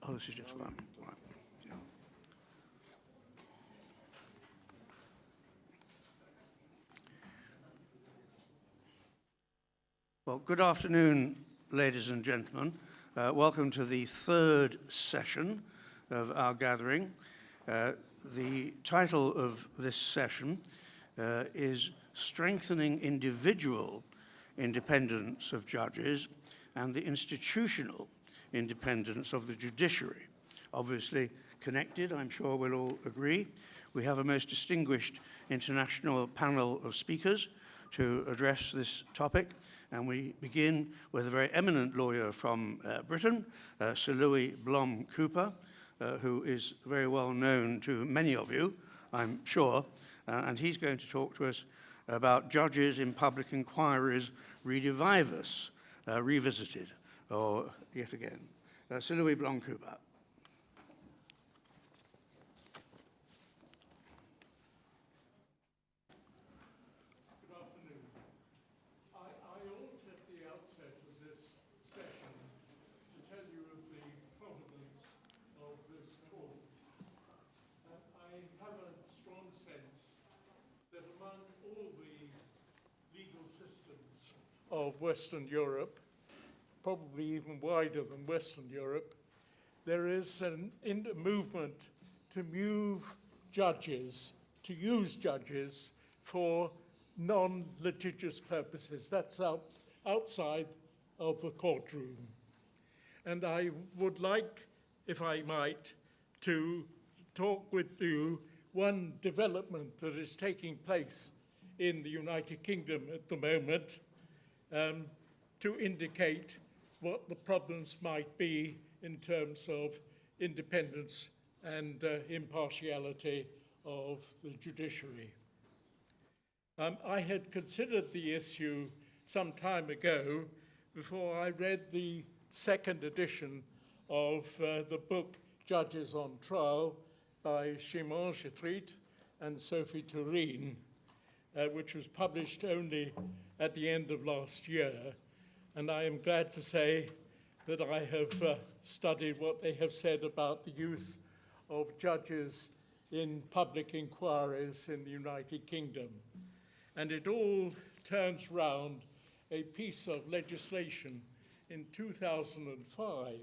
Oh, this is just one. Right. Yeah. Well, good afternoon, ladies and gentlemen. Welcome to the third session of our gathering. The title of this session is Strengthening Individual Independence of Judges and the Institutional Independence of the Judiciary. Obviously connected, I'm sure we'll all agree. We have a most distinguished international panel of speakers to address this topic, and we begin with a very eminent lawyer from Britain, Sir Louis Blom-Cooper, who is very well known to many of you, I'm sure, and he's going to talk to us about judges in public inquiries redivivus, revisited, or yet again. Sir Louis Blom-Cooper. Good afternoon. I ought at the outset of this session to tell you of the provenance of this talk. I have a strong sense that among all the legal systems of Western Europe, probably even wider than Western Europe, there is a movement to move judges, to use judges for non-litigious purposes. That's outside of the courtroom. And I would like, if I might, to talk with you one development that is taking place in the United Kingdom at the moment to indicate what the problems might be in terms of independence and impartiality of the judiciary. I had considered the issue some time ago before I read the second edition of the book Judges on Trial by Shimon Chetrit and Sophie Turine, which was published only at the end of last year. And I am glad to say that I have studied what they have said about the use of judges in public inquiries in the United Kingdom. And it all turns round a piece of legislation in 2005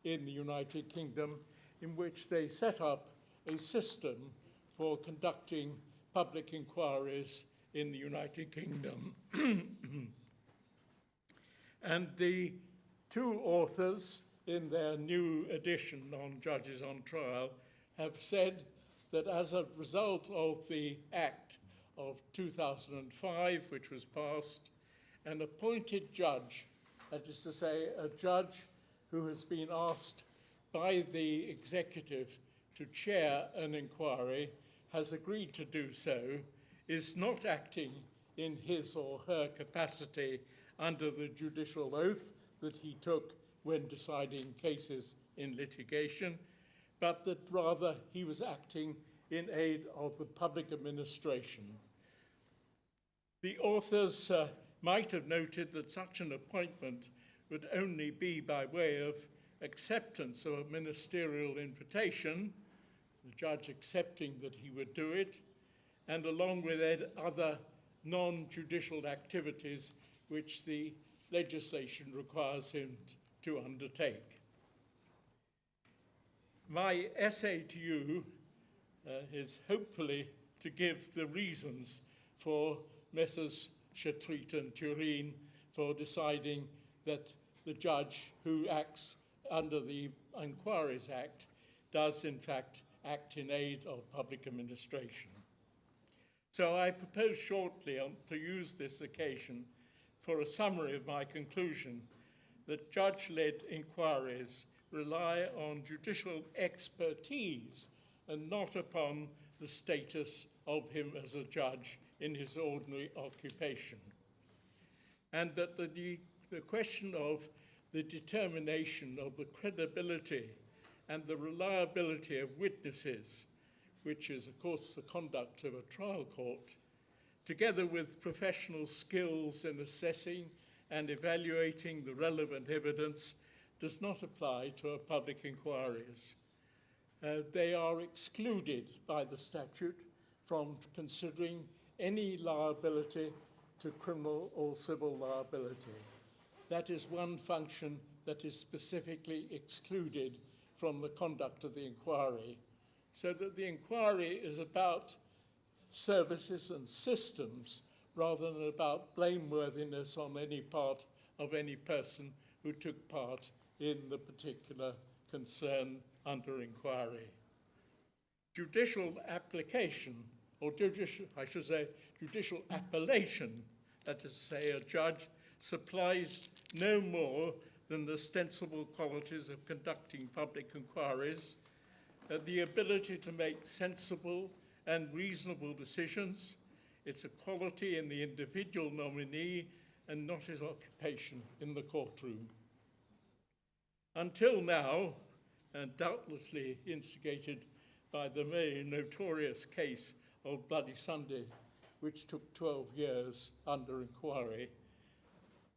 in the United Kingdom in which they set up a system for conducting public inquiries in the United Kingdom. And the two authors in their new edition on Judges on Trial have said that as a result of the Act of 2005, which was passed, an appointed judge, that is to say, a judge who has been asked by the executive to chair an inquiry, has agreed to do so, is not acting in his or her capacity under the judicial oath that he took when deciding cases in litigation, but that rather he was acting in aid of the public administration. The authors might have noted that such an appointment would only be by way of acceptance of a ministerial invitation, the judge accepting that he would do it, and along with it, other non-judicial activities which the legislation requires him to undertake. My essay to you is hopefully to give the reasons for Messrs. Chetrit and Turine for deciding that the judge who acts under the Inquiries Act does in fact act in aid of public administration. So I propose shortly to use this occasion for a summary of my conclusion that judge-led inquiries rely on judicial expertise and not upon the status of him as a judge in his ordinary occupation. And that the question of the determination of the credibility and the reliability of witnesses, which is, of course, the conduct of a trial court, together with professional skills in assessing and evaluating the relevant evidence does not apply to public inquiries. They are excluded by the statute from considering any liability to criminal or civil liability. That is one function that is specifically excluded from the conduct of the inquiry, so that the inquiry is about services and systems rather than about blameworthiness on any part of any person who took part in the particular concern under inquiry. Judicial application, or judicial appellation, that is to say, a judge supplies no more than the ostensible qualities of conducting public inquiries, the ability to make sensible and reasonable decisions. It's a quality in the individual nominee and not his occupation in the courtroom. Until now, and doubtlessly instigated by the very notorious case of Bloody Sunday, which took 12 years under inquiry,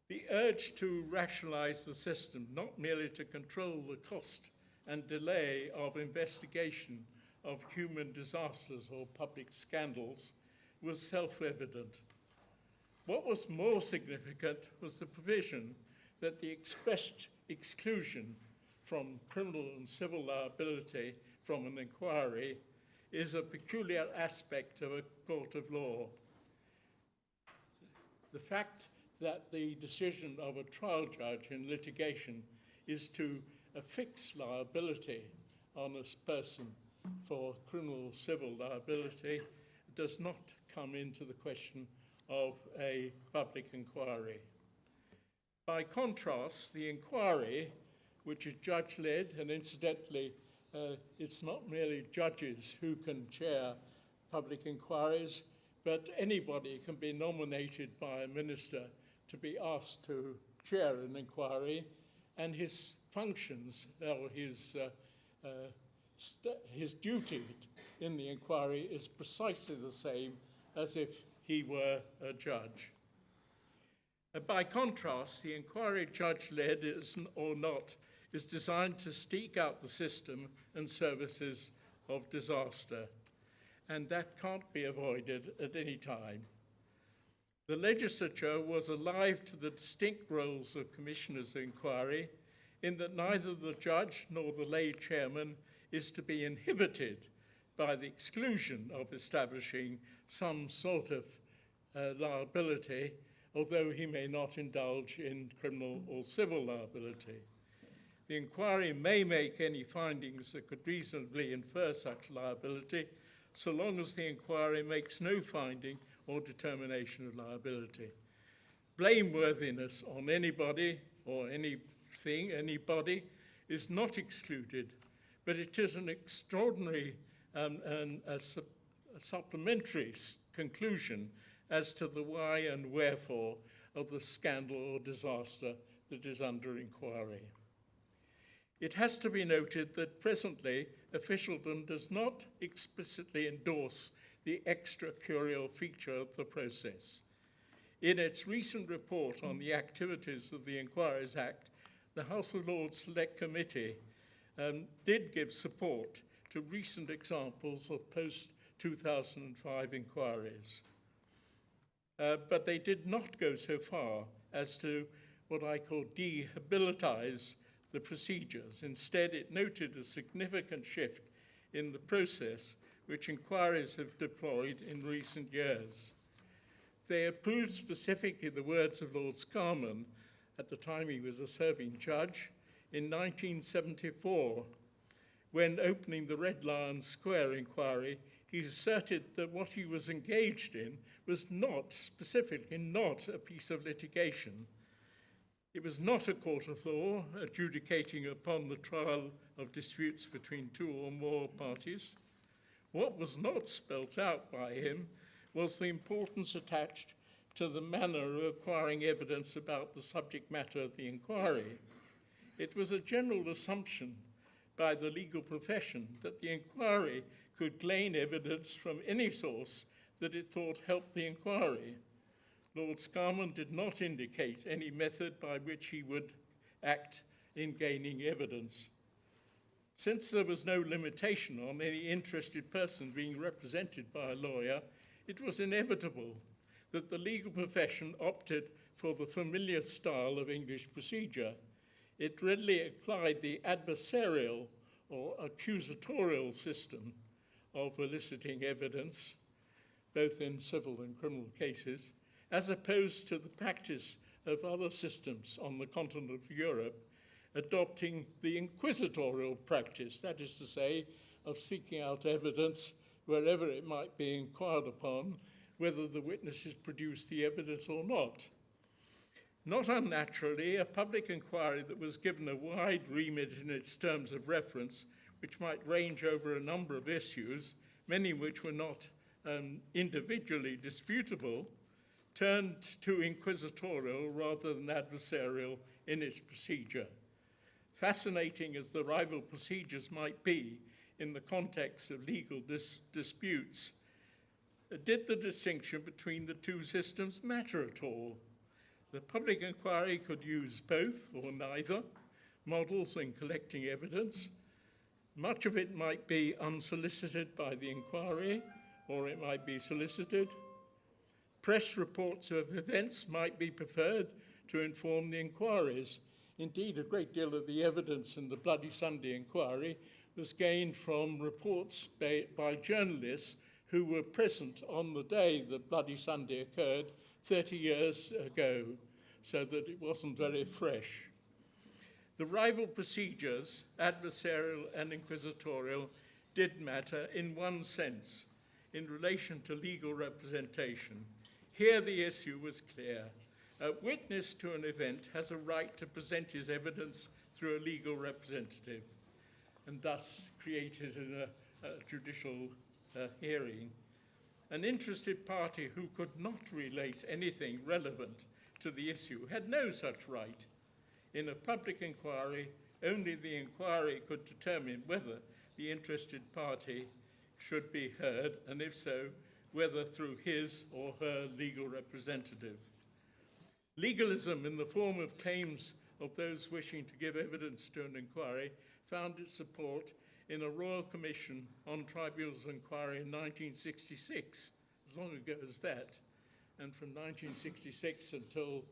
the urge to rationalize the system, not merely to control the cost and delay of investigation of human disasters or public scandals, was self-evident. What was more significant was the provision that the expressed exclusion from criminal and civil liability from an inquiry is a peculiar aspect of a court of law. The fact that the decision of a trial judge in litigation is to affix liability on a person for criminal or civil liability does not come into the question of a public inquiry. By contrast, the inquiry, which is judge-led, and incidentally, it's not merely judges who can chair public inquiries, but anybody can be nominated by a minister to be asked to chair an inquiry, and his functions or his duty in the inquiry is precisely the same as if he were a judge. By contrast, the inquiry judge-led or not is designed to stake out the system and services of disaster, and that can't be avoided at any time. The legislature was alive to the distinct roles of commissioners of inquiry, in that neither the judge nor the lay chairman is to be inhibited by the exclusion of establishing some sort of liability, although he may not indulge in criminal or civil liability. The inquiry may make any findings that could reasonably infer such liability, so long as the inquiry makes no finding or determination of liability. Blameworthiness on anybody or anything, anybody, is not excluded, but it is an extraordinary and a supplementary conclusion as to the why and wherefore of the scandal or disaster that is under inquiry. It has to be noted that presently officialdom does not explicitly endorse the extracurrial feature of the process. In its recent report on the activities of the Inquiries Act, the House of Lords Select Committee did give support to recent examples of post-2005 inquiries. But they did not go so far as to what I call dehabilitize the procedures. Instead, it noted a significant shift in the process which inquiries have deployed in recent years. They approved specifically the words of Lord Scarman, at the time he was a serving judge, in 1974, when opening the Red Lion Square inquiry, he asserted that what he was engaged in was specifically not a piece of litigation. It was not a court of law adjudicating upon the trial of disputes between two or more parties. What was not spelt out by him was the importance attached to the manner of acquiring evidence about the subject matter of the inquiry. It was a general assumption by the legal profession that the inquiry could glean evidence from any source that it thought helped the inquiry. Lord Scarman did not indicate any method by which he would act in gaining evidence. Since there was no limitation on any interested person being represented by a lawyer, it was inevitable that the legal profession opted for the familiar style of English procedure. It readily applied the adversarial or accusatorial system of eliciting evidence, both in civil and criminal cases, as opposed to the practice of other systems on the continent of Europe, adopting the inquisitorial practice, that is to say, of seeking out evidence wherever it might be inquired upon, whether the witnesses produced the evidence or not. Not unnaturally, a public inquiry that was given a wide remit in its terms of reference, which might range over a number of issues, many which were not individually disputable, turned to inquisitorial rather than adversarial in its procedure. Fascinating as the rival procedures might be in the context of legal disputes, did the distinction between the two systems matter at all? The public inquiry could use both or neither models in collecting evidence. Much of it might be unsolicited by the inquiry, or it might be solicited. Press reports of events might be preferred to inform the inquiries. Indeed, a great deal of the evidence in the Bloody Sunday inquiry was gained from reports by journalists who were present on the day that Bloody Sunday occurred 30 years ago, so that it wasn't very fresh. The rival procedures, adversarial and inquisitorial, did matter in one sense, in relation to legal representation. Here the issue was clear. A witness to an event has a right to present his evidence through a legal representative, and thus created in a judicial hearing. An interested party who could not relate anything relevant to the issue had no such right. In a public inquiry, only the inquiry could determine whether the interested party should be heard, and if so, whether through his or her legal representative. Legalism in the form of claims of those wishing to give evidence to an inquiry found its support in a Royal Commission on Tribunals Inquiry in 1966, as long ago as that, and from 1966 until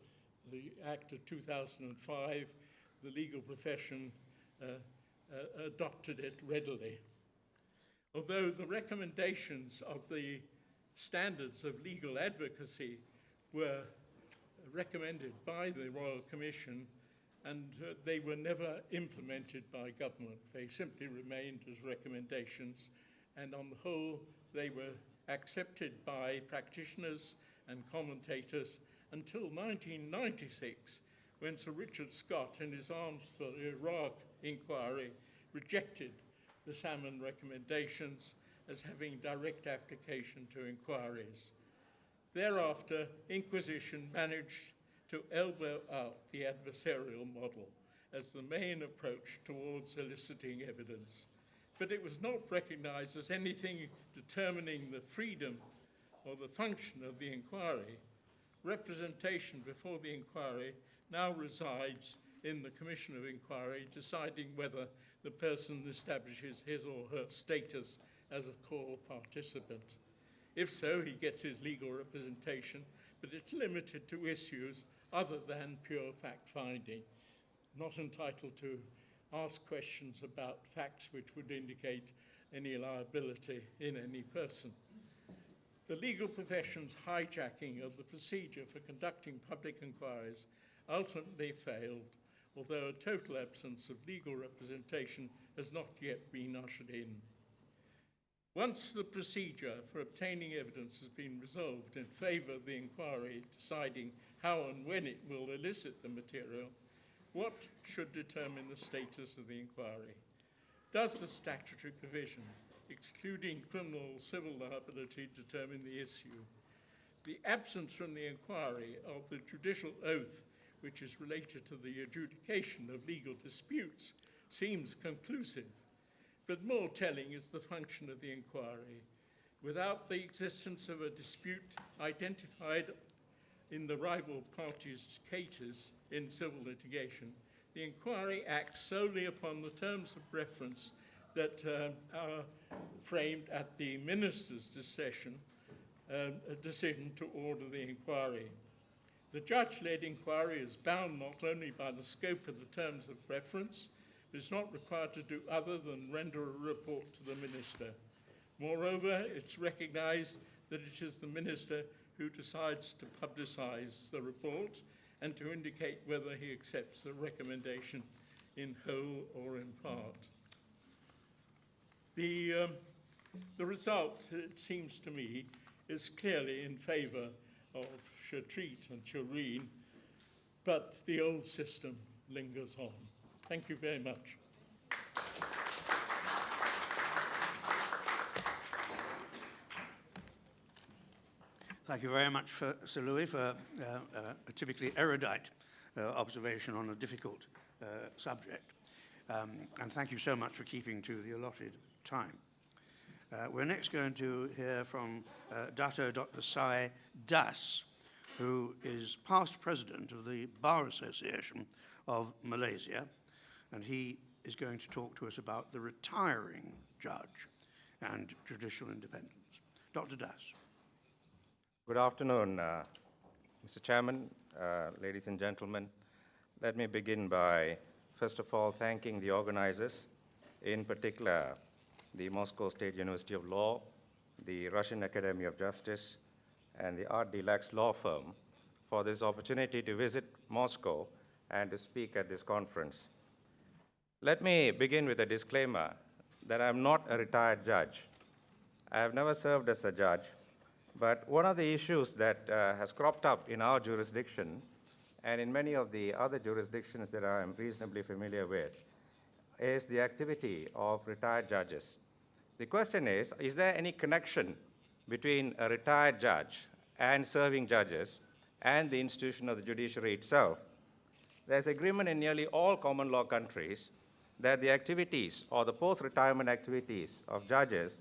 the Act of 2005, the legal profession adopted it readily. Although the recommendations of the standards of legal advocacy were recommended by the Royal Commission, and they were never implemented by government. They simply remained as recommendations, and on the whole, they were accepted by practitioners and commentators until 1996, when Sir Richard Scott, in his Arms for Iraq inquiry, rejected the Salmon recommendations as having direct application to inquiries. Thereafter, Inquisition managed to elbow out the adversarial model as the main approach towards eliciting evidence. But it was not recognized as anything determining the freedom or the function of the inquiry. Representation before the inquiry now resides in the Commission of Inquiry, deciding whether the person establishes his or her status as a core participant. If so, he gets his legal representation, but it's limited to issues other than pure fact-finding, not entitled to ask questions about facts which would indicate any liability in any person. The legal profession's hijacking of the procedure for conducting public inquiries ultimately failed, although a total absence of legal representation has not yet been ushered in. Once the procedure for obtaining evidence has been resolved in favour of the inquiry deciding how and when it will elicit the material, what should determine the status of the inquiry? Does the statutory provision, excluding criminal or civil liability, determine the issue? The absence from the inquiry of the judicial oath, which is related to the adjudication of legal disputes, seems conclusive. But more telling is the function of the inquiry. Without the existence of a dispute identified in the rival parties' cases in civil litigation, the inquiry acts solely upon the terms of reference that are framed at the minister's decision to order the inquiry. The judge-led inquiry is bound not only by the scope of the terms of reference, but is not required to do other than render a report to the minister. Moreover, it's recognised that it is the minister who decides to publicise the report and to indicate whether he accepts the recommendation in whole or in part. The result, it seems to me, is clearly in favour of Shatreat and Shireen, but the old system lingers on. Thank you very much. Thank you very much, Sir Louis, for a typically erudite observation on a difficult subject. And thank you so much for keeping to the allotted time. We're next going to hear from Dato Dr. Sai Das, who is past president of the Bar Association of Malaysia, and he is going to talk to us about the retiring judge and judicial independence. Dr. Das. Good afternoon, Mr. Chairman, ladies and gentlemen. Let me begin by, first of all, thanking the organizers, in particular, the Moscow State University of Law, the Russian Academy of Justice, and the Art Deluxe law firm for this opportunity to visit Moscow and to speak at this conference. Let me begin with a disclaimer that I'm not a retired judge. I have never served as a judge, but one of the issues that has cropped up in our jurisdiction and in many of the other jurisdictions that I'm reasonably familiar with is the activity of retired judges. The question is there any connection between a retired judge and serving judges and the institution of the judiciary itself? There's agreement in nearly all common law countries that the activities or the post-retirement activities of judges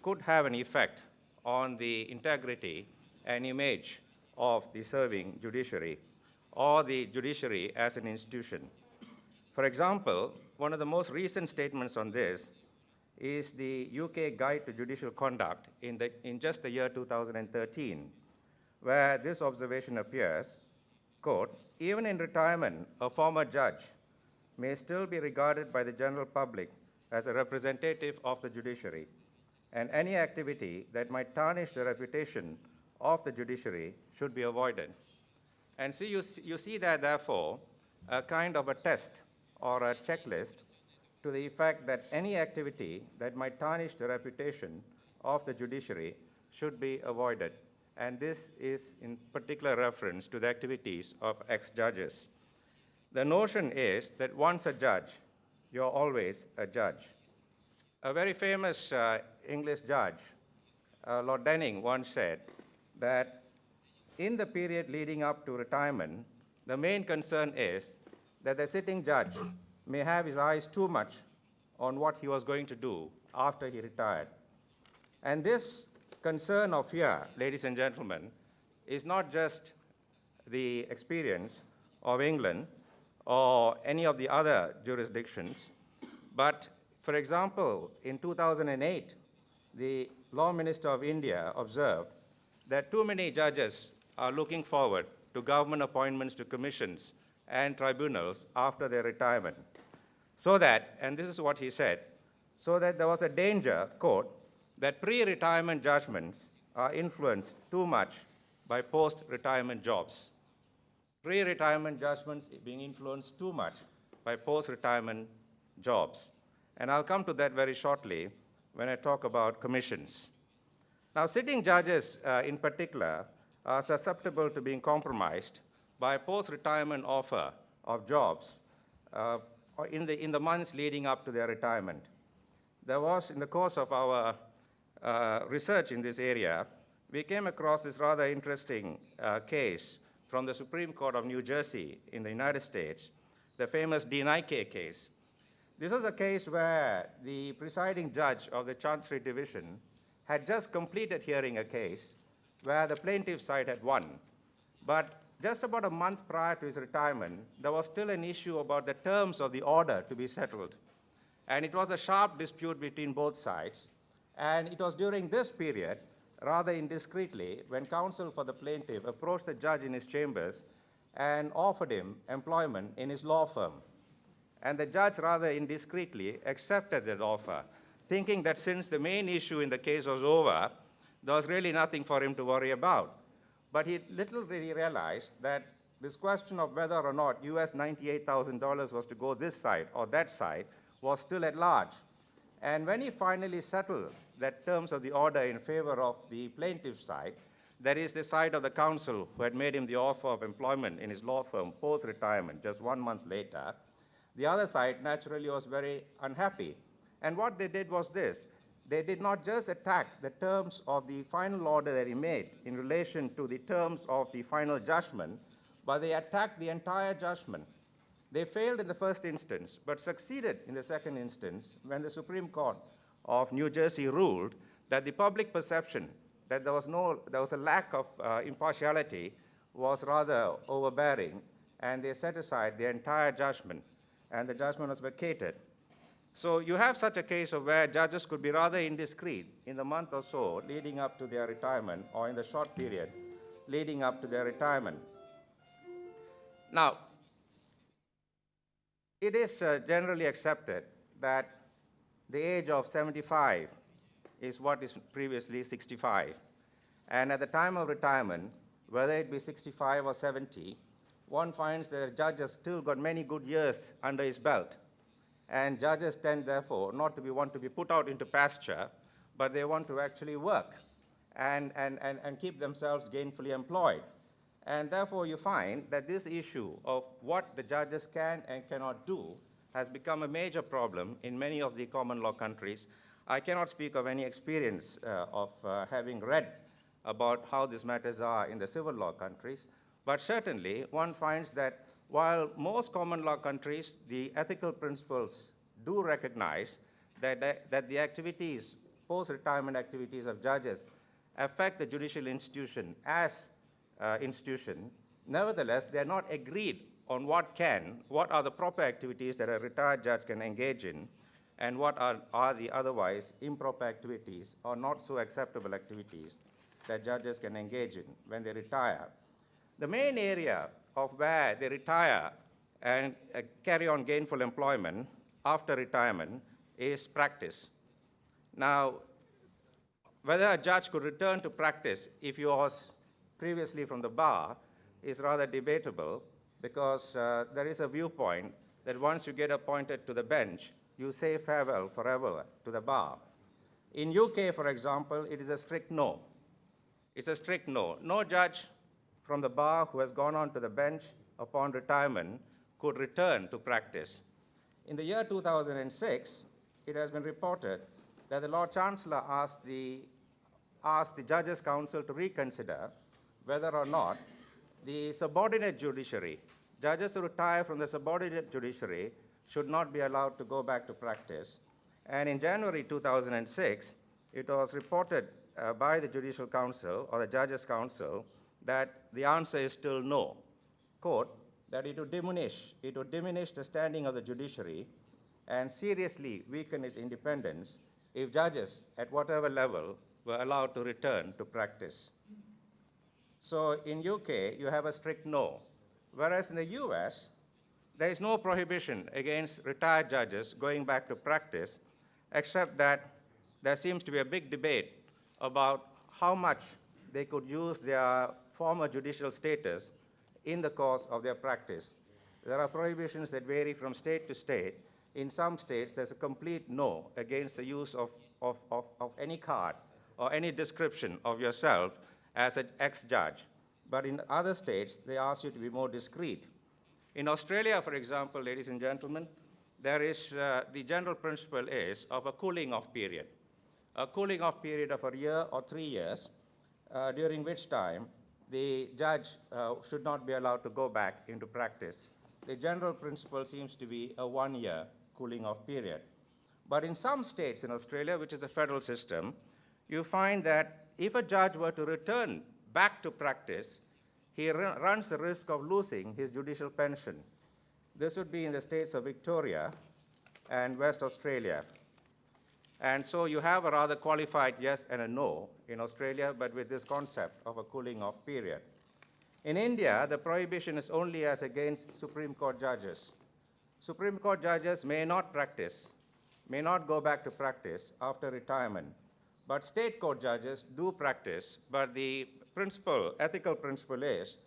could have an effect on the integrity and image of the serving judiciary or the judiciary as an institution. For example, one of the most recent statements on this is the UK Guide to Judicial Conduct in just the year 2013, where this observation appears, quote, "Even in retirement, a former judge may still be regarded by the general public as a representative of the judiciary, and any activity that might tarnish the reputation of the judiciary should be avoided." And so you see that, therefore, a kind of a test or a checklist to the effect that any activity that might tarnish the reputation of the judiciary should be avoided. And this is in particular reference to the activities of ex-judges. The notion is that once a judge, you're always a judge. A very famous English judge, Lord Denning, once said that in the period leading up to retirement, the main concern is that the sitting judge may have his eyes too much on what he was going to do after he retired. And this concern or fear, ladies and gentlemen, is not just the experience of England or any of the other jurisdictions, but for example, in 2008, the Law Minister of India observed that too many judges are looking forward to government appointments to commissions and tribunals after their retirement. So that, and this is what he said, so that there was a danger, quote, that pre-retirement judgments are influenced too much by post-retirement jobs. Pre-retirement judgments being influenced too much by post-retirement jobs. And I'll come to that very shortly when I talk about commissions. Now, sitting judges in particular are susceptible to being compromised by post-retirement offer of jobs in the months leading up to their retirement. There was, in the course of our research in this area, we came across this rather interesting case from the Supreme Court of New Jersey in the United States, the famous Denike case. This was a case where the presiding judge of the Chancery Division had just completed hearing a case where the plaintiff side had won. But just about a month prior to his retirement, there was still an issue about the terms of the order to be settled. And it was a sharp dispute between both sides. And it was during this period, rather indiscreetly, when counsel for the plaintiff approached the judge in his chambers and offered him employment in his law firm. And the judge, rather indiscreetly, accepted that offer, thinking that since the main issue in the case was over, there was really nothing for him to worry about. But he little really realized that this question of whether or not US $98,000 was to go this side or that side was still at large. And when he finally settled that terms of the order in favor of the plaintiff's side, that is the side of the counsel who had made him the offer of employment in his law firm post-retirement just 1 month later, the other side naturally was very unhappy. And what they did was this. They did not just attack the terms of the final order that he made in relation to the terms of the final judgment, but they attacked the entire judgment. They failed in the first instance, but succeeded in the second instance when the Supreme Court of New Jersey ruled that the public perception that there was a lack of impartiality was rather overbearing, and they set aside the entire judgment, and the judgment was vacated. So you have such a case of where judges could be rather indiscreet in the month or so leading up to their retirement, or in the short period leading up to their retirement. Now, it is generally accepted that the age of 75 is what is previously 65. And at the time of retirement, whether it be 65 or 70, one finds that a judge has still got many good years under his belt. And judges tend, therefore, not to want to be put out into pasture, but they want to actually work and keep themselves gainfully employed. And therefore, you find that this issue of what the judges can and cannot do has become a major problem in many of the common law countries. I cannot speak of any experience of having read about how these matters are in the civil law countries, but certainly one finds that while most common law countries, the ethical principles do recognize that the activities, post-retirement activities of judges affect the judicial institution as institution, nevertheless, they are not agreed on what are the proper activities that a retired judge can engage in, and what are the otherwise improper activities or not so acceptable activities that judges can engage in when they retire. The main area of where they retire and carry on gainful employment after retirement is practice. Now, whether a judge could return to practice if he was previously from the bar is rather debatable, because there is a viewpoint that once you get appointed to the bench, you say farewell forever to the bar. In UK, for example, it is a strict no. It's a strict no. No judge from the bar who has gone on to the bench upon retirement could return to practice. In the year 2006, it has been reported that the Lord Chancellor asked the Judges' Council to reconsider whether or not the subordinate judiciary, judges who retire from the subordinate judiciary, should not be allowed to go back to practice. And in January 2006, it was reported by the Judicial Council or the Judges' Council that the answer is still no. Quote, that it would diminish the standing of the judiciary and seriously weaken its independence if judges at whatever level were allowed to return to practice. So in UK, you have a strict no. Whereas in the US, there is no prohibition against retired judges going back to practice, except that there seems to be a big debate about how much they could use their former judicial status in the course of their practice. There are prohibitions that vary from state to state. In some states, there's a complete no against the use of any card or any description of yourself as an ex-judge. But in other states, they ask you to be more discreet. In Australia, for example, ladies and gentlemen, there is, the general principle is of a cooling off period. A cooling off period of a year or 3 years, during which time the judge should not be allowed to go back into practice. The general principle seems to be a 1-year cooling off period. But in some states in Australia, which is a federal system, you find that if a judge were to return back to practice, he runs the risk of losing his judicial pension. This would be in the states of Victoria and West Australia. And so you have a rather qualified yes and a no in Australia, but with this concept of a cooling off period. In India, the prohibition is only as against Supreme Court judges. Supreme Court judges may not go back to practice after retirement, but state court judges do practice, but the ethical principle is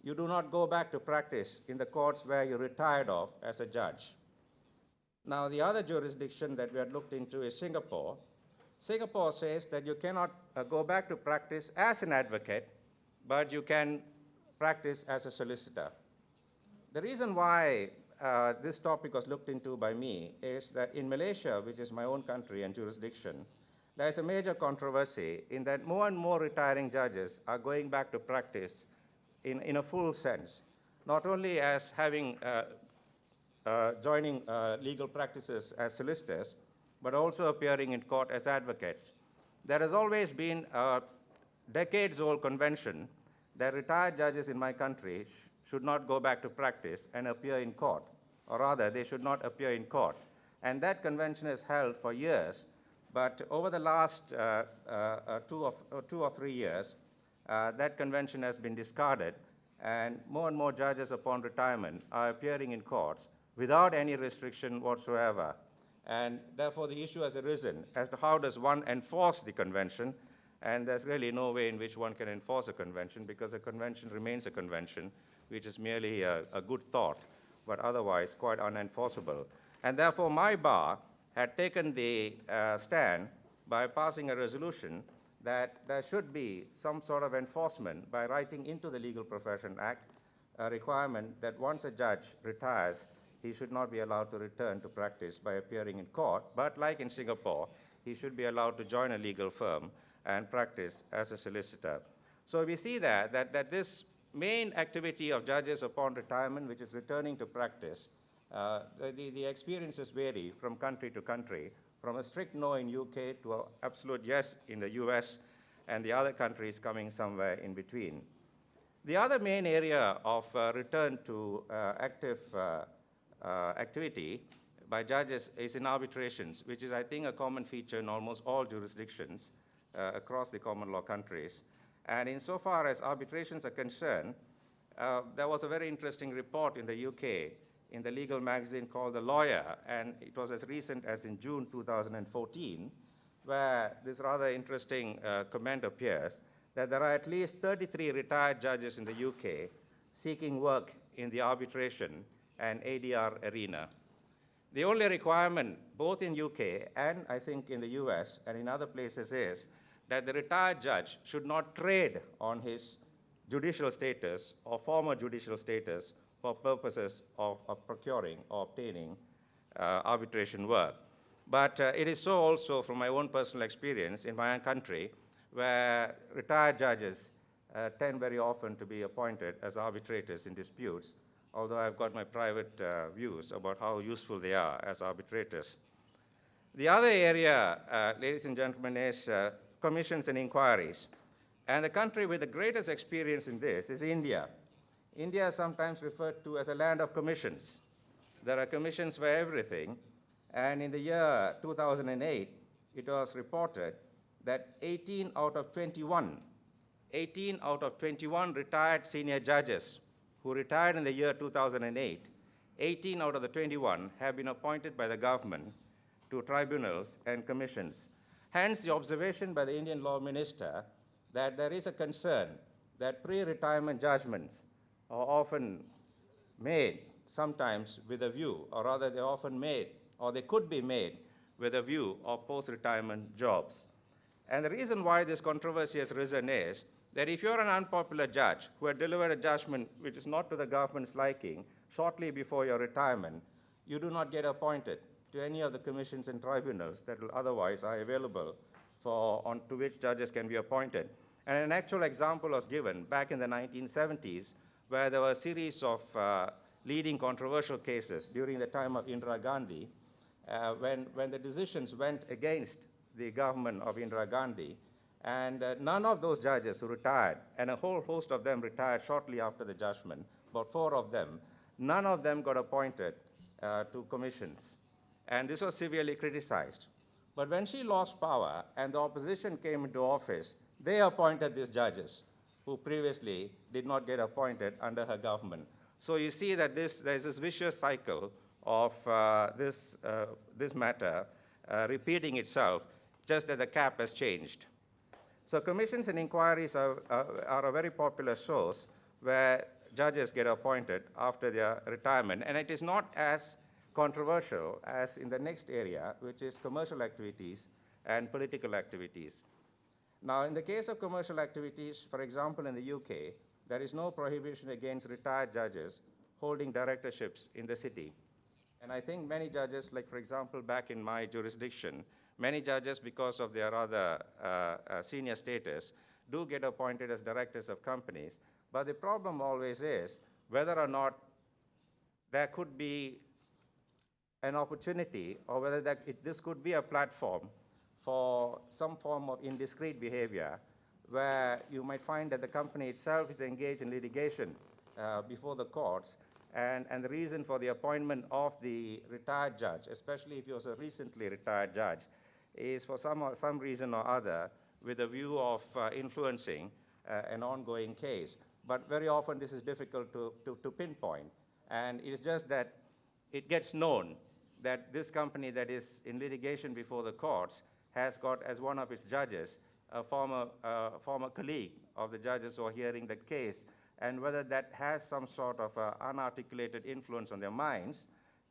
you do not go back to practice in the courts where you retired off as a judge. Now, the other jurisdiction that we had looked into is Singapore. Singapore says that you cannot go back to practice as an advocate, but you can practice as a solicitor. The reason why this topic was looked into by me is that in Malaysia, which is my own country and jurisdiction, there is a major controversy in that more and more retiring judges are going back to practice in a full sense, not only as having joining legal practices as solicitors, but also appearing in court as advocates. There has always been a decades-old convention that retired judges in my country should not go back to practice and appear in court, or rather, they should not appear in court. And that convention is held for years, but over the last 2 or 3 years, that convention has been discarded, and more judges upon retirement are appearing in courts without any restriction whatsoever. And therefore, the issue has arisen as to how does one enforce the convention, and there's really no way in which one can enforce a convention because a convention remains a convention, which is merely a good thought, but otherwise quite unenforceable. And therefore, my bar had taken the stand by passing a resolution that there should be some sort of enforcement by writing into the Legal Profession Act a requirement that once a judge retires, he should not be allowed to return to practice by appearing in court, but like in Singapore, he should be allowed to join a legal firm and practice as a solicitor. So we see that this main activity of judges upon retirement, which is returning to practice, the experiences vary from country to country, from a strict no in UK to an absolute yes in the US, and the other countries coming somewhere in between. The other main area of return to active activity by judges is in arbitrations, which is, I think, a common feature in almost all jurisdictions across the common law countries. And insofar as arbitrations are concerned, there was a very interesting report in the UK in the legal magazine called The Lawyer, and it was as recent as in June 2014, where this rather interesting comment appears that there are at least 33 retired judges in the UK seeking work in the arbitration and ADR arena. The only requirement, both in UK and I think in the US and in other places, is that the retired judge should not trade on his judicial status or former judicial status for purposes of procuring or obtaining arbitration work. But it is so also from my own personal experience in my own country, where retired judges tend very often to be appointed as arbitrators in disputes, although I've got my private views about how useful they are as arbitrators. The other area, ladies and gentlemen, is commissions and inquiries. And the country with the greatest experience in this is India. India is sometimes referred to as a land of commissions. There are commissions for everything. And in the year 2008, it was reported that 18 out of 21 retired senior judges who retired in the year 2008, 18 out of the 21 have been appointed by the government to tribunals and commissions. Hence, the observation by the Indian Law Minister that there is a concern that pre-retirement judgments are often made, sometimes with a view, or rather they're often made, or they could be made with a view of post-retirement jobs. And the reason why this controversy has risen is that if you're an unpopular judge who had delivered a judgment which is not to the government's liking shortly before your retirement, you do not get appointed to any of the commissions and tribunals that will otherwise are available to which judges can be appointed. And an actual example was given back in the 1970s, where there were a series of leading controversial cases during the time of Indira Gandhi, when the decisions went against the government of Indira Gandhi, And none of those judges who retired, and a whole host of them retired shortly after the judgment, about 4 of them, none of them got appointed to commissions. And this was severely criticized. But when she lost power and the opposition came into office, they appointed these judges who previously did not get appointed under her government. So you see that there's this vicious cycle of this matter repeating itself, just that the cap has changed. So commissions and inquiries are a very popular source where judges get appointed after their retirement, and it is not as controversial as in the next area, which is commercial activities and political activities. Now, in the case of commercial activities, for example, in the UK, there is no prohibition against retired judges holding directorships in the city. And I think many judges, like for example, back in my jurisdiction, many judges, because of their other senior status, do get appointed as directors of companies. But the problem always is whether or not there could be an opportunity, or whether this could be a platform for some form of indiscreet behavior, where you might find that the company itself is engaged in litigation before the courts, and the reason for the appointment of the retired judge, especially if he was a recently retired judge, is for some reason or other with a view of influencing an ongoing case. But very often this is difficult to pinpoint, and it is just that it gets known that this company that is in litigation before the courts has got as one of its judges a former colleague of the judges who are hearing the case, and whether that has some sort of unarticulated influence on their minds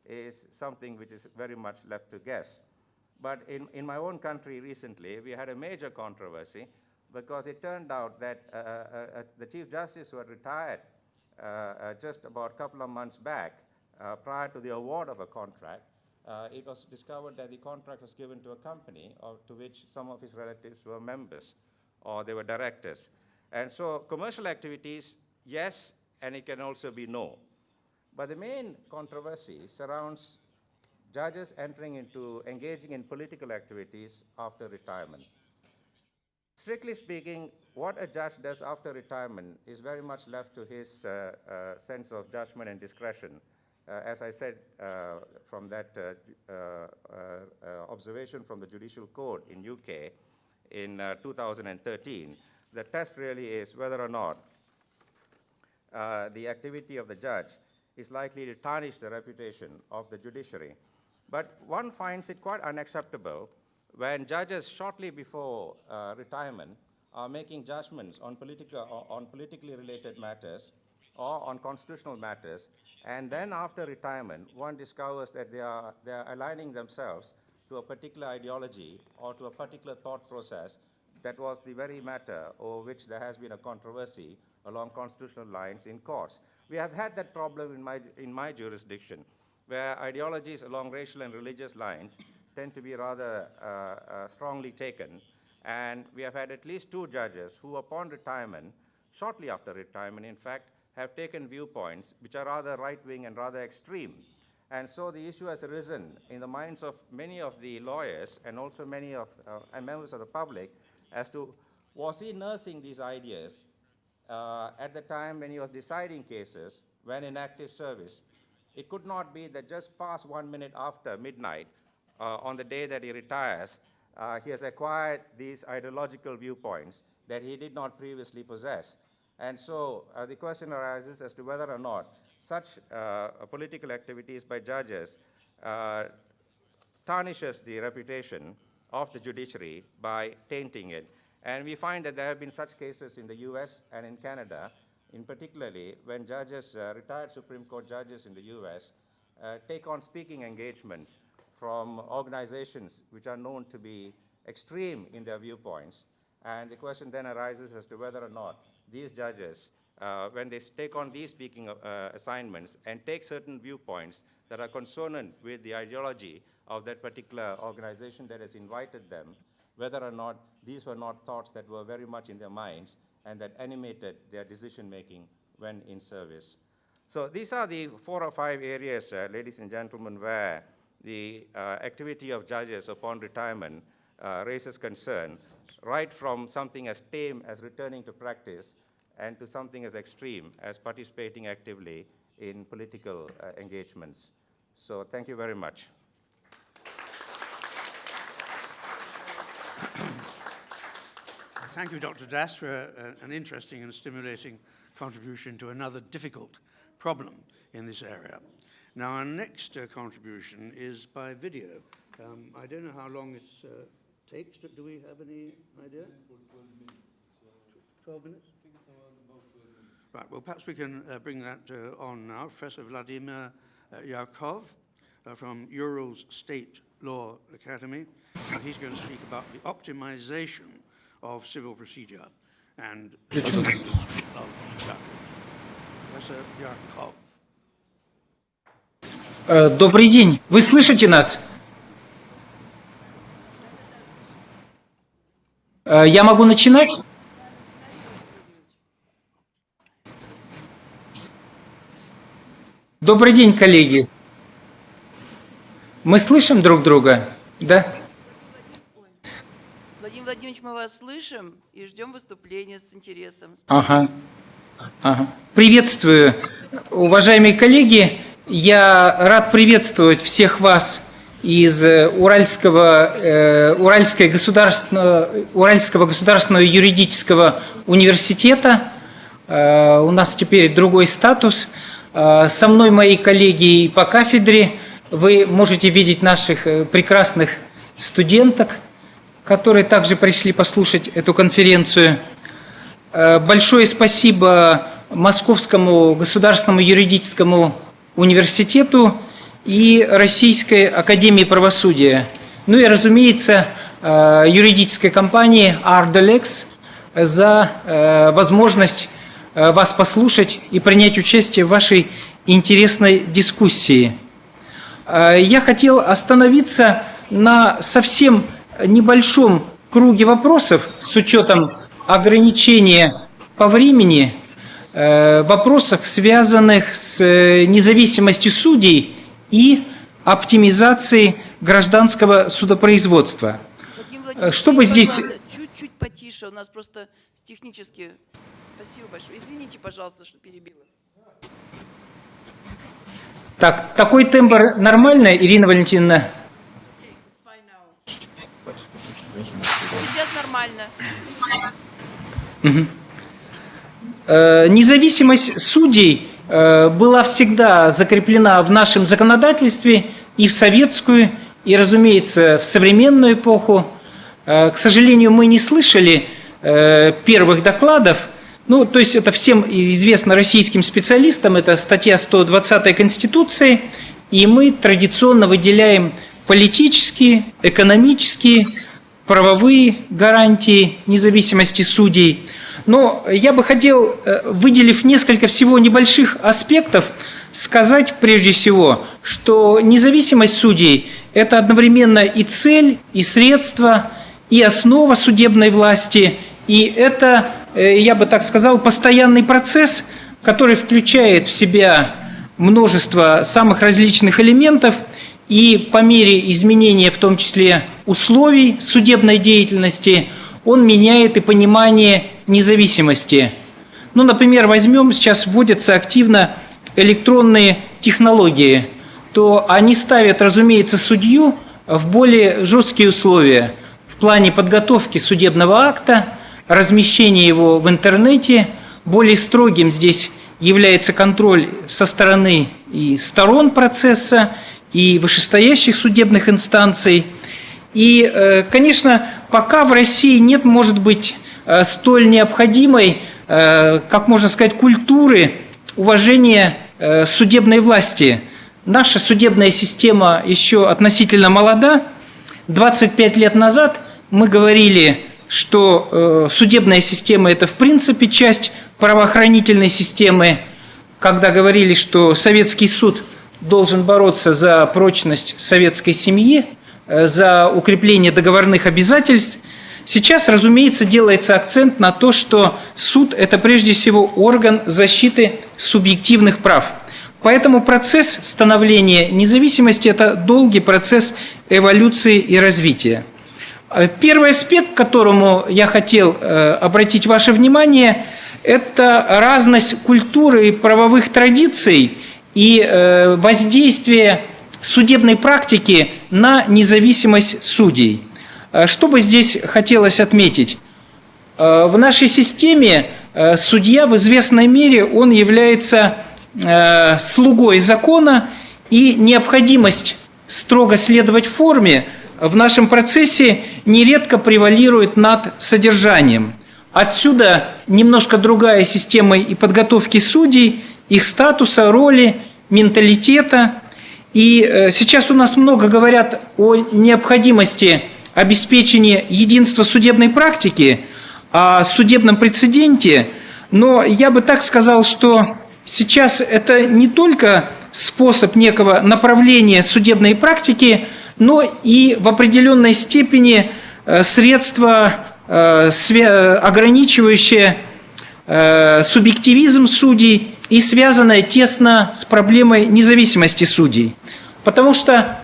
is something which is very much left to guess. But in my own country recently, we had a major controversy because it turned out that the Chief Justice who had retired just about a couple of months back, prior to the award of a contract, it was discovered that the contract was given to a company to which some of his relatives were members or they were directors. And so commercial activities, yes, and it can also be no. But the main controversy surrounds judges engaging in political activities after retirement. Strictly speaking, what a judge does after retirement is very much left to his sense of judgment and discretion. As I said, from that observation from the Judicial Code in UK in 2013, the test really is whether or not the activity of the judge is likely to tarnish the reputation of the judiciary. But one finds it quite unacceptable when judges shortly before retirement are making judgments on politically related matters or on constitutional matters, and then after retirement, one discovers that they are aligning themselves to a particular ideology or to a particular thought process that was the very matter over which there has been a controversy along constitutional lines in courts. We have had that problem in my jurisdiction, where ideologies along racial and religious lines tend to be rather strongly taken, and we have had at least 2 judges who, upon retirement, shortly after retirement, in fact, have taken viewpoints which are rather right-wing and rather extreme. And so the issue has arisen in the minds of many of the lawyers and also many of members of the public as to, was he nursing these ideas at the time when he was deciding cases, when in active service? It could not be that just past 1 minute after midnight, on the day that he retires, he has acquired these ideological viewpoints that he did not previously possess. And so the question arises as to whether or not such political activities by judges tarnishes the reputation of the judiciary by tainting it. And we find that there have been such cases in the US and in Canada, in particularly when judges, retired Supreme Court judges in the US, take on speaking engagements from organizations which are known to be extreme in their viewpoints. And the question then arises as to whether or not these judges, when they take on these speaking assignments and take certain viewpoints that are consonant with the ideology of that particular organization that has invited them, whether or not these were not thoughts that were very much in their minds and that animated their decision-making when in service. So these are the 4 or 5 areas, ladies and gentlemen, where the activity of judges upon retirement raises concern. right from something as tame as returning to practice and to something as extreme as participating actively in political engagements. So thank you very much. Thank you, Dr. Das, for an interesting and stimulating contribution to another difficult problem in this area. Now, our next contribution is by video. I don't know how long it takes. Do we have any idea? 12 minutes? Right, well, perhaps we can bring that on now. Professor Vladimir Yarkov from Ural's State Law Academy. And he's going to speak about the optimization of civil procedure and of judges. Professor Yarkov. Добрый день. Вы слышите нас? Я могу начинать? Добрый день, коллеги. Мы слышим друг друга? Да? Владимир Владимирович, мы вас слышим и ждем выступления с интересом. Ага. Приветствую, уважаемые коллеги. Я рад приветствовать всех вас из Уральского государственного юридического университета. У нас теперь другой статус. Со мной мои коллеги по кафедре. Вы можете видеть наших прекрасных студенток, которые также пришли послушать эту конференцию. Большое спасибо Московскому государственному юридическому университету и Российской академии правосудия. Ну и, разумеется, юридической компании Ardelex за возможность вас послушать и принять участие в вашей интересной дискуссии. Я хотел остановиться на совсем небольшом круге вопросов с учетом ограничения по времени, вопросах, связанных с независимостью судей и оптимизацией гражданского судопроизводства. Чтобы здесь... Чуть-чуть потише, у нас просто технически... Спасибо большое. Извините, пожалуйста, что перебила. Так, такой тембр нормально, Ирина Валентиновна? Сейчас нормально. Независимость судей была всегда закреплена в нашем законодательстве и в советскую, и, разумеется, в современную эпоху. К сожалению, мы не слышали первых докладов. Ну, то есть это всем известно российским специалистам, это статья 120 Конституции, и мы традиционно выделяем политические, экономические, правовые гарантии независимости судей. Но я бы хотел, выделив несколько всего небольших аспектов, сказать прежде всего, что независимость судей – это одновременно и цель, и средство, и основа судебной власти, и это, я бы так сказал, постоянный процесс, который включает в себя множество самых различных элементов, и по мере изменения, в том числе, условий судебной деятельности, он меняет и понимание независимости. Ну, например, возьмем, сейчас вводятся активно электронные технологии, то они ставят, разумеется, судью в более жесткие условия в плане подготовки судебного акта, размещения его в интернете. Более строгим здесь является контроль со стороны и сторон процесса, и вышестоящих судебных инстанций. И, конечно, пока в России нет, может быть, столь необходимой, как можно сказать, культуры уважения судебной власти. Наша судебная система еще относительно молода. 25 лет назад мы говорили, что судебная система – это в принципе часть правоохранительной системы, когда говорили, что советский суд должен бороться за прочность советской семьи, за укрепление договорных обязательств. Сейчас, разумеется, делается акцент на то, что суд – это прежде всего орган защиты субъективных прав. Поэтому процесс становления независимости – это долгий процесс эволюции и развития. Первый аспект, к которому я хотел обратить ваше внимание, это разность культуры и правовых традиций и воздействие судебной практики на независимость судей. Что бы здесь хотелось отметить? В нашей системе судья в известной мере он является слугой закона, и необходимость строго следовать форме в нашем процессе нередко превалирует над содержанием. Отсюда немножко другая система и подготовки судей, их статуса, роли, менталитета. И сейчас у нас много говорят о необходимости обеспечения единства судебной практики, о судебном прецеденте, но я бы так сказал, что сейчас это не только способ некого направления судебной практики, но и в определенной степени средство, ограничивающее субъективизм судей и связанное тесно с проблемой независимости судей. Потому что,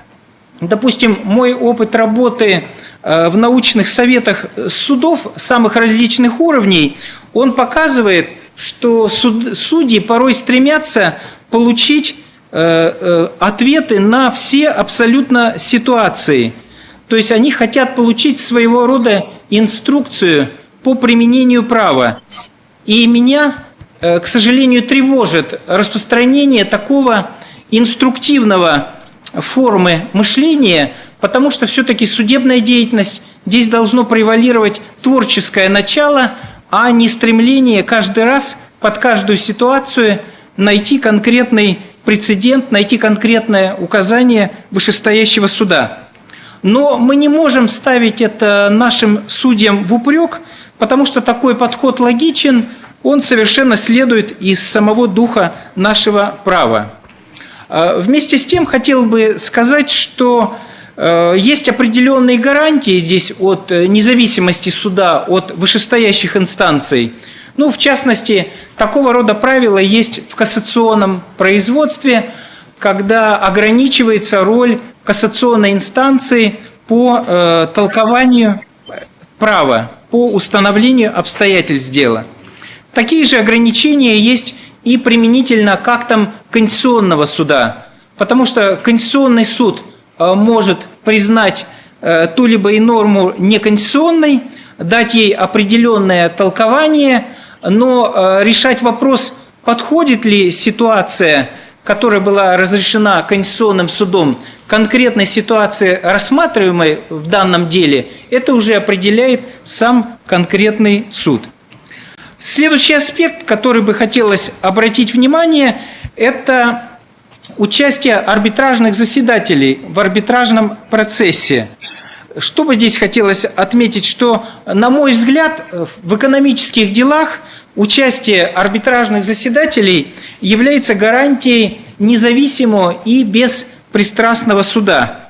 допустим, мой опыт работы в научных советах судов самых различных уровней, он показывает, что судьи порой стремятся получить ответы на все абсолютно ситуации. То есть они хотят получить своего рода инструкцию по применению права. И меня, к сожалению, тревожит распространение такого инструктивного формы мышления, потому что все-таки судебная деятельность, здесь должно превалировать творческое начало, а не стремление каждый раз под каждую ситуацию найти конкретный прецедент, найти конкретное указание вышестоящего суда. Но мы не можем ставить это нашим судьям в упрек, потому что такой подход логичен, он совершенно следует из самого духа нашего права. Вместе с тем хотел бы сказать, что есть определенные гарантии здесь от независимости суда от вышестоящих инстанций. Ну, в частности, такого рода правила есть в кассационном производстве, когда ограничивается роль кассационной инстанции по толкованию права, по установлению обстоятельств дела. Такие же ограничения есть и применительно к актам Конституционного суда, потому что Конституционный суд может признать ту либо иную норму неконституционной, дать ей определенное толкование, но решать вопрос, подходит ли ситуация, которая была разрешена Конституционным судом, конкретной ситуации, рассматриваемой в данном деле, это уже определяет сам конкретный суд. Следующий аспект, который бы хотелось обратить внимание, это участие арбитражных заседателей в арбитражном процессе. Что бы здесь хотелось отметить, что, на мой взгляд, в экономических делах участие арбитражных заседателей является гарантией независимого и беспристрастного суда.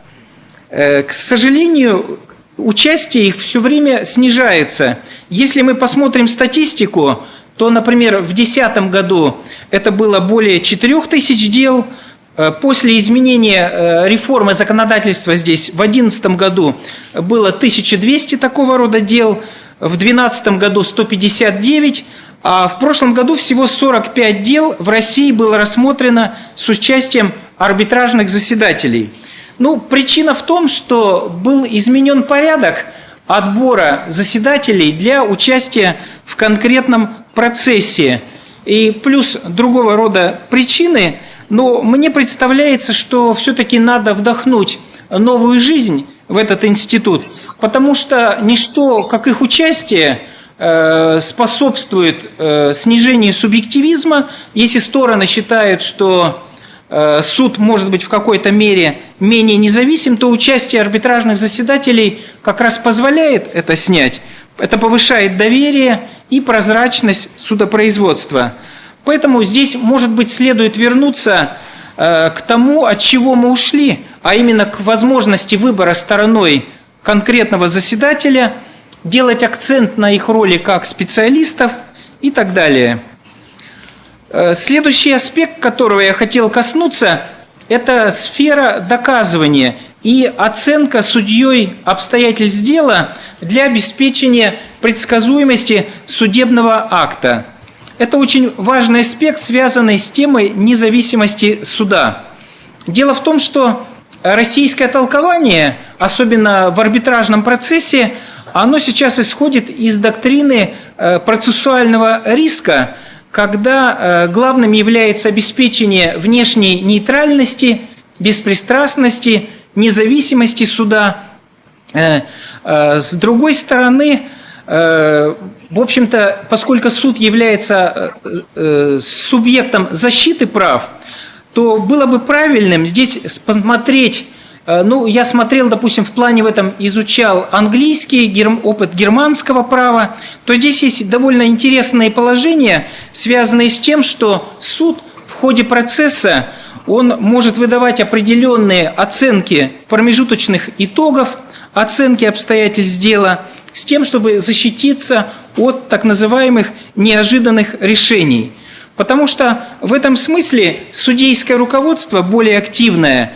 К сожалению, участие их все время снижается. Если мы посмотрим статистику, то, например, в 2010 году это было более 4000 дел. После изменения реформы законодательства здесь в 2011 году было 1200 такого рода дел, в 2012 году 159, а в прошлом году всего 45 дел в России было рассмотрено с участием арбитражных заседателей. Ну, причина в том, что был изменен порядок отбора заседателей для участия в конкретном процессе. И плюс другого рода причины, но мне представляется, что все-таки надо вдохнуть новую жизнь в этот институт, потому что ничто, как их участие, способствует снижению субъективизма. Если стороны считают, что суд может быть в какой-то мере менее независим, то участие арбитражных заседателей как раз позволяет это снять. Это повышает доверие и прозрачность судопроизводства. Поэтому здесь, может быть, следует вернуться к тому, от чего мы ушли, а именно к возможности выбора стороной конкретного заседателя, делать акцент на их роли как специалистов и так далее. Следующий аспект, которого я хотел коснуться, это сфера доказывания и оценка судьей обстоятельств дела для обеспечения предсказуемости судебного акта. Это очень важный аспект, связанный с темой независимости суда. Дело в том, что российское толкование, особенно в арбитражном процессе, оно сейчас исходит из доктрины процессуального риска, когда главным является обеспечение внешней нейтральности, беспристрастности, независимости суда. С другой стороны, в общем-то, поскольку суд является субъектом защиты прав, то было бы правильным здесь посмотреть, я смотрел, допустим, в плане в этом изучал английский, опыт германского права, то здесь есть довольно интересные положения, связанные с тем, что суд в ходе процесса, он может выдавать определенные оценки промежуточных итогов, оценки обстоятельств дела, с тем, чтобы защититься от так называемых неожиданных решений. Потому что в этом смысле судейское руководство более активное,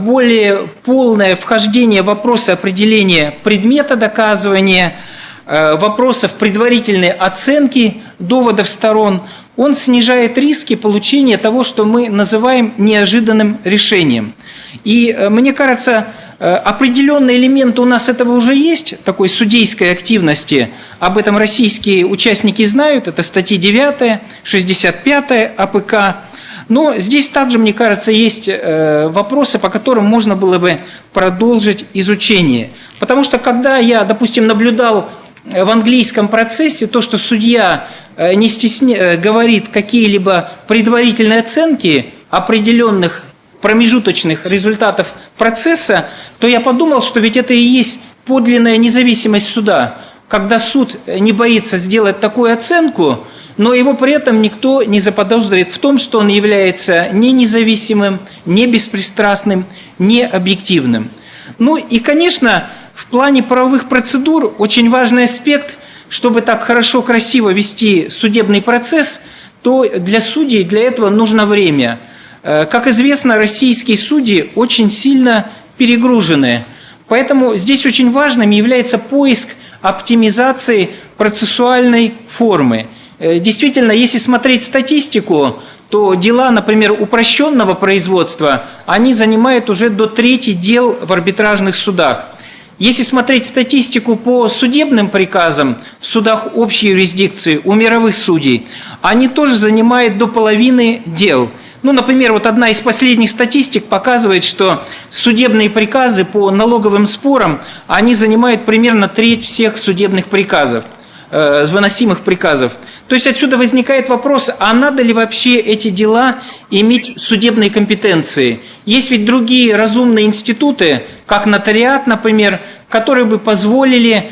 более полное вхождение в вопросы определения предмета доказывания, вопросов предварительной оценки доводов сторон, он снижает риски получения того, что мы называем неожиданным решением. И мне кажется, определенные элементы у нас этого уже есть, такой судейской активности. Об этом российские участники знают. Это статьи 9, 65 АПК. Но здесь также, мне кажется, есть вопросы, по которым можно было бы продолжить изучение. Потому что когда я, допустим, наблюдал в английском процессе то, что судья не говорит какие-либо предварительные оценки определенных промежуточных результатов процесса, то я подумал, что ведь это и есть подлинная независимость суда, когда суд не боится сделать такую оценку, но его при этом никто не заподозрит в том, что он является не независимым, не беспристрастным, не объективным. Ну и, конечно, в плане правовых процедур очень важный аспект, чтобы так хорошо, красиво вести судебный процесс, то для судей для этого нужно время. Как известно, российские судьи очень сильно перегружены. Поэтому здесь очень важным является поиск оптимизации процессуальной формы. Действительно, если смотреть статистику, то дела, например, упрощенного производства, они занимают уже до трети дел в арбитражных судах. Если смотреть статистику по судебным приказам в судах общей юрисдикции у мировых судей, они тоже занимают до половины дел. Например, вот одна из последних статистик показывает, что судебные приказы по налоговым спорам, они занимают примерно треть всех судебных приказов, выносимых приказов. То есть отсюда возникает вопрос, а надо ли вообще эти дела иметь судебные компетенции? Есть ведь другие разумные институты, как нотариат, например, которые бы позволили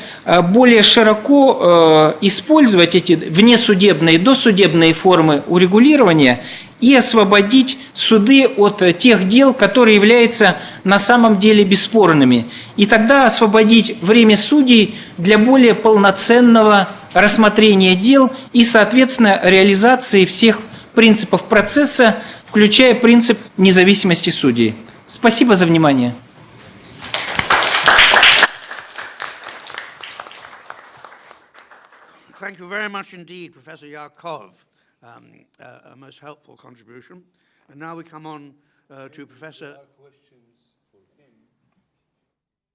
более широко использовать эти внесудебные и досудебные формы урегулирования и освободить суды от тех дел, которые являются на самом деле бесспорными. И тогда освободить время судей для более полноценного рассмотрения дел и, соответственно, реализации всех принципов процесса, включая принцип независимости судей. Спасибо за внимание. Thank you very much indeed, Professor Yarkov. A most helpful contribution. And now we come on to Professor... There are questions for him.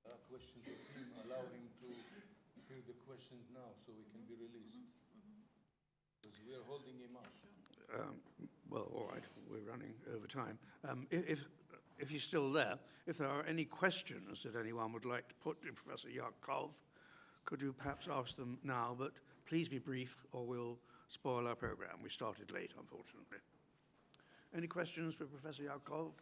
There are questions of him. Allow him to hear the questions now so he can be released. Because we are holding him up. Well, all right, we're running over time. If he's still there, if there are any questions that anyone would like to put to Professor Yarkov, could you perhaps ask them now? But please be brief or we'll spoil our program. We started late, unfortunately. Any questions for Professor Yarkov?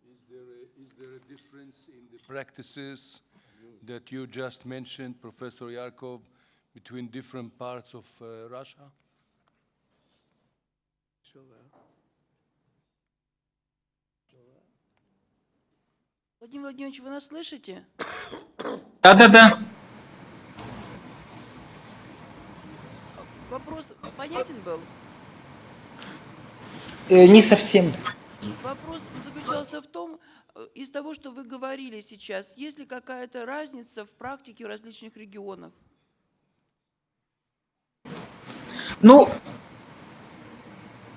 Is there a difference in the practices that you just mentioned, Professor Yarkov, between different parts of Russia? Still there? Владимир Владимирович, вы нас слышите? Да. Вопрос понятен был? Не совсем. Вопрос заключался в том, из того, что вы говорили сейчас, есть ли какая-то разница в практике в различных регионах? Ну,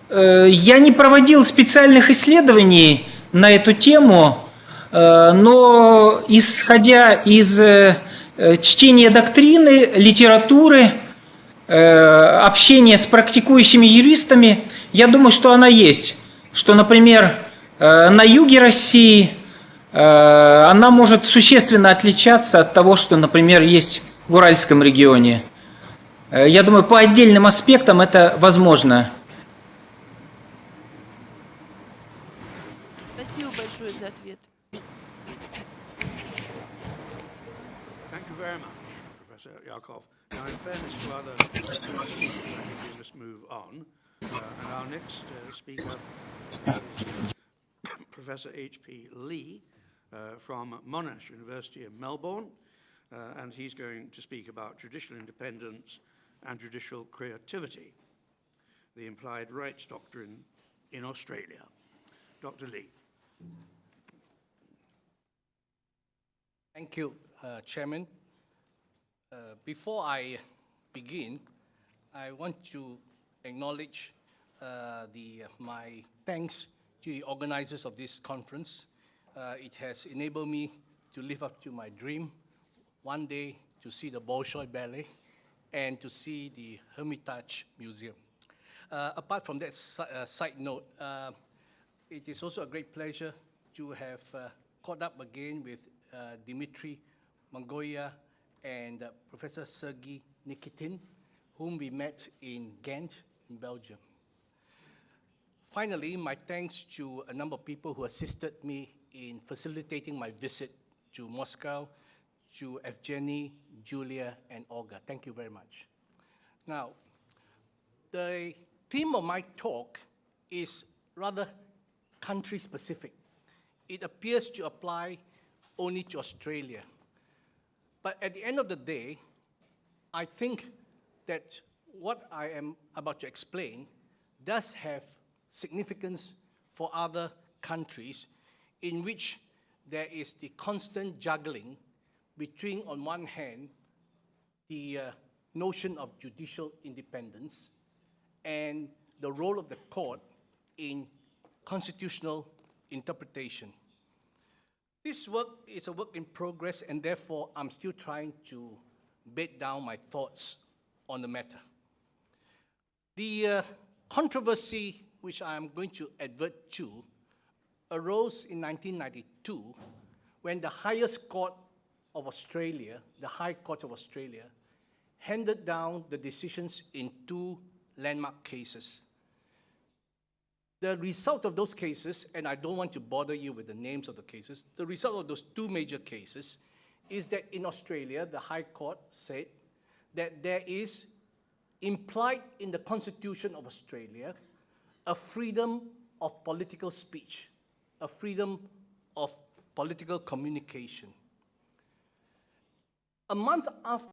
я не проводил специальных исследований на эту тему, но исходя из чтения доктрины, литературы, общения с практикующими юристами, я думаю, что она есть. Что, например, на юге России она может существенно отличаться от того, что, например, есть в Уральском регионе. Я думаю, по отдельным аспектам это возможно. Спасибо большое за ответ. Thank you very much, Professor Yakov. Now, in fairness to other speakers, I think we must move on. And our next speaker is Professor H.P. Lee from Monash University in Melbourne, and he's going to speak about judicial independence and judicial creativity, the implied rights doctrine in Australia. Dr. Lee. Thank you, Chairman. Before I begin, I want to acknowledge my thanks to the organizers of this conference. It has enabled me to live up to my dream, one day to see the Bolshoi Ballet and to see the Hermitage Museum. Apart from that side note, it is also a great pleasure to have caught up again with Dimitri Mangoia and Professor Sergei Nikitin, whom we met in Ghent, in Belgium. Finally, my thanks to a number of people who assisted me in facilitating my visit to Moscow, to Evgeny, Julia, and Olga. Thank you very much. Now, the theme of my talk is rather country-specific. It appears to apply only to Australia. But at the end of the day, I think that what I am about to explain does have significance for other countries in which there is the constant juggling between, on one hand, the notion of judicial independence and the role of the court in constitutional interpretation. This work is a work in progress, and therefore I'm still trying to bed down my thoughts on the matter. The controversy which I am going to advert to arose in 1992 when the highest court of Australia, the High Court of Australia, handed down the decisions in two landmark cases. The result of those cases, and I don't want to bother you with the names of the cases, the result of those two major cases is that in Australia, the High Court said that there is implied in the Constitution of Australia a freedom of political speech, a freedom of political communication. A month after